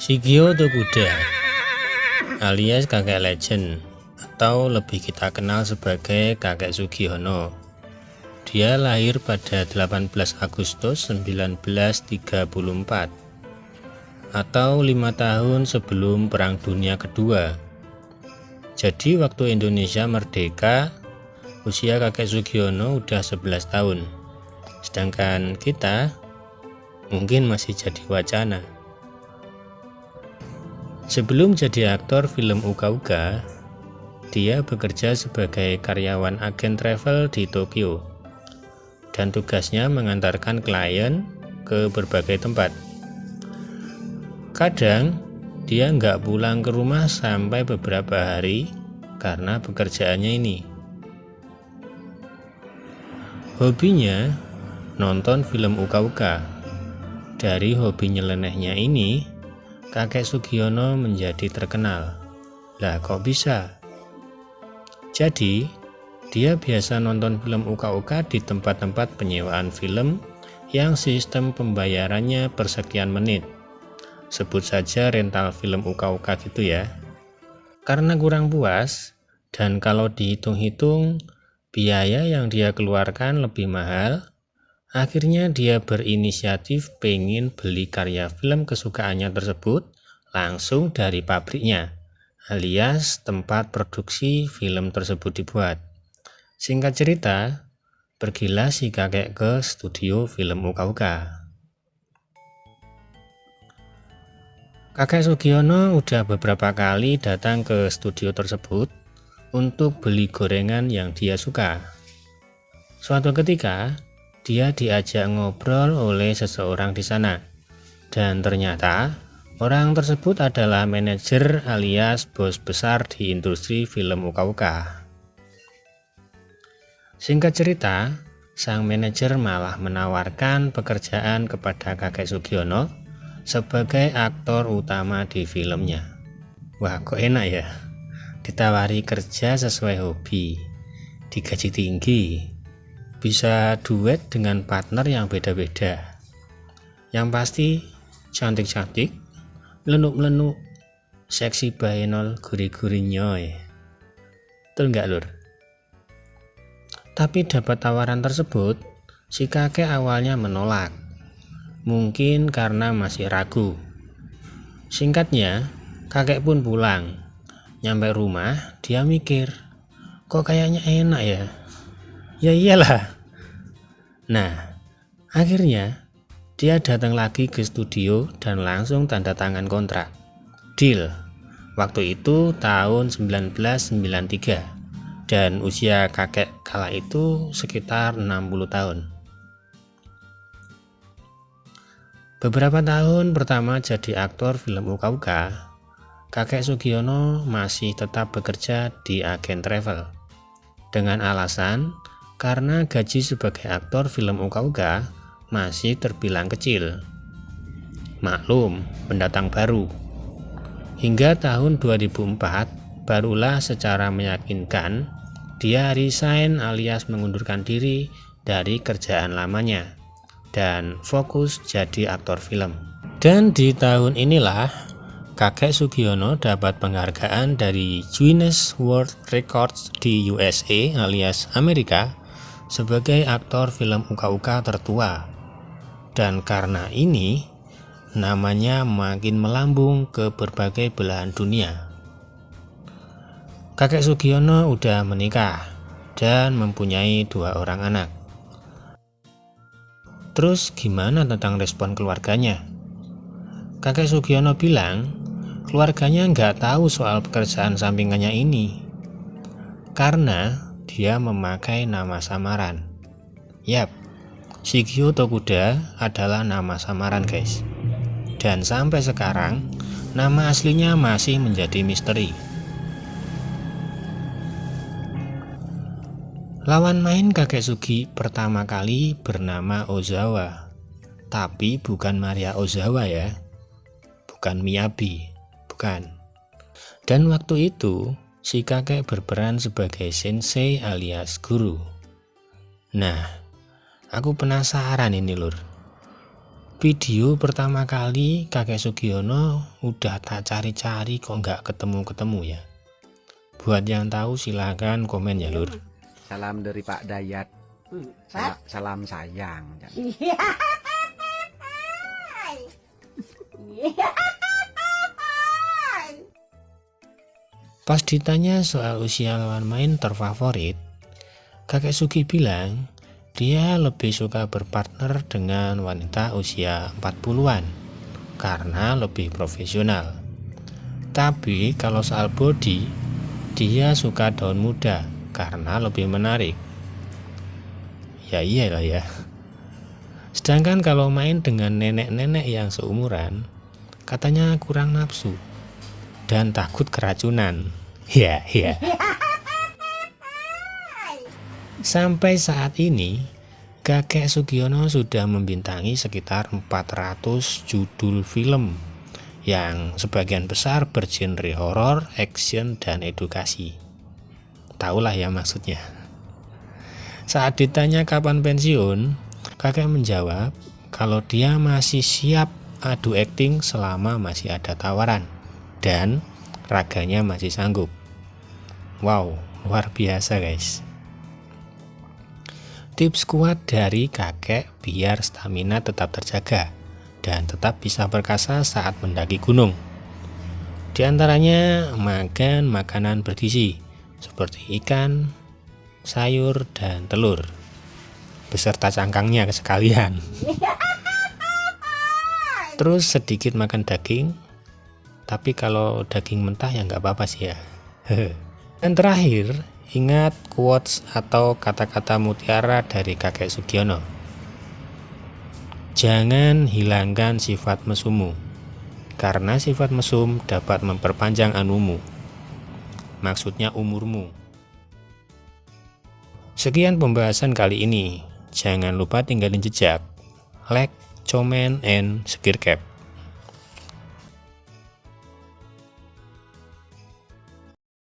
Shigeo Tokuda alias kakek legend atau lebih kita kenal sebagai kakek Sugiono. Dia lahir pada 18 Agustus 1934 atau 5 tahun sebelum Perang Dunia Kedua. Jadi waktu Indonesia merdeka, usia kakek Sugiono udah 11 tahun. Sedangkan kita mungkin masih jadi wacana. Sebelum jadi aktor film Uka-Uka, dia bekerja sebagai karyawan agen travel di Tokyo dan tugasnya mengantarkan klien ke berbagai tempat. Kadang dia nggak pulang ke rumah sampai beberapa hari karena pekerjaannya ini. Hobinya nonton film Uka-Uka. Dari hobi nyelenehnya ini, kakek Sugiono menjadi terkenal. Lah kok bisa? Jadi, dia biasa nonton film Uka-Uka di tempat-tempat penyewaan film yang sistem pembayarannya per sekian menit. Sebut saja rental film Uka-Uka gitu ya. Karena kurang puas, dan kalau dihitung-hitung biaya yang dia keluarkan lebih mahal, akhirnya dia berinisiatif pengen beli karya film kesukaannya tersebut langsung dari pabriknya, alias tempat produksi film tersebut dibuat. Singkat cerita, pergilah si kakek ke studio film Uka-Uka. Kakek Sugiono udah beberapa kali datang ke studio tersebut untuk beli gorengan yang dia suka. Suatu ketika, dia diajak ngobrol oleh seseorang di sana, dan ternyata orang tersebut adalah manajer alias bos besar di industri film Uka-Uka. Singkat cerita, sang manajer malah menawarkan pekerjaan kepada kakek Sugiono sebagai aktor utama di filmnya. Wah, kok enak ya? Ditawari kerja sesuai hobi, digaji tinggi, bisa duet dengan partner yang beda-beda. Yang pasti cantik-cantik, lenuk-lenuk, seksi baenol, guri-guri nyoy. Betul nggak lur? Tapi dapat tawaran tersebut, si kakek awalnya menolak. Mungkin karena masih ragu. Singkatnya, kakek pun pulang. Nyampe rumah, dia mikir, kok kayaknya enak ya? Ya iyalah. Nah, akhirnya dia datang lagi ke studio dan langsung tanda tangan kontrak. Deal. Waktu itu tahun 1993 dan usia kakek kala itu sekitar 60 tahun. Beberapa tahun pertama jadi aktor film Uka-Uka, kakek Sugiono masih tetap bekerja di agen travel dengan alasan karena gaji sebagai aktor film Uka-Uka masih terbilang kecil. Maklum, pendatang baru. Hingga tahun 2004, barulah secara meyakinkan dia resign alias mengundurkan diri dari kerjaan lamanya dan fokus jadi aktor film. Dan di tahun inilah kakek Sugiono dapat penghargaan dari Guinness World Records di USA alias Amerika sebagai aktor film Uka-Uka tertua. Dan karena ini, namanya makin melambung ke berbagai belahan dunia. Kakek Sugiono udah menikah dan mempunyai 2 orang anak. Terus gimana tentang respon keluarganya? Kakek Sugiono bilang, keluarganya nggak tahu soal pekerjaan sampingannya ini. Karena dia memakai nama samaran. Yap, Shigeo Tokuda adalah nama samaran guys. Dan sampai sekarang, nama aslinya masih menjadi misteri. Lawan main kakek Sugi pertama kali bernama Ozawa. Tapi bukan Maria Ozawa ya. Bukan Miyabi, bukan. Dan waktu itu, si kakek berperan sebagai sensei alias guru. Nah, aku penasaran ini lur. Video pertama kali kakek Sugiono udah tak cari-cari kok nggak ketemu-ketemu ya. Buat yang tahu silahkan komen ya Lur. Salam dari Pak Dayat. Salam sayang. Pas ditanya soal usia lawan main terfavorit, kakek Sugi bilang dia lebih suka berpartner dengan wanita usia 40-an karena lebih profesional. Tapi kalau soal body, dia suka daun muda karena lebih menarik. Ya iyalah ya. Sedangkan kalau main dengan nenek-nenek yang seumuran, katanya kurang nafsu dan takut keracunan. Ya. Sampai saat ini, kakek Sugiono sudah membintangi sekitar 400 judul film yang sebagian besar bergenre horor, action, dan edukasi. Tahulah ya maksudnya. Saat ditanya kapan pensiun, kakek menjawab kalau dia masih siap adu akting selama masih ada tawaran dan raganya masih sanggup. Wow, luar biasa guys. Tips kuat dari kakek biar stamina tetap terjaga dan tetap bisa perkasa saat mendaki gunung. Di antaranya makan makanan bergizi seperti ikan, sayur, dan telur beserta cangkangnya sekalian. Terus sedikit makan daging, tapi kalau daging mentah ya nggak apa-apa sih ya. Dan terakhir, ingat quotes atau kata-kata mutiara dari kakek Sugiono. Jangan hilangkan sifat mesummu, karena sifat mesum dapat memperpanjang anumu. Maksudnya umurmu. Sekian pembahasan kali ini. Jangan lupa tinggalin jejak, like, comment, and subscribe.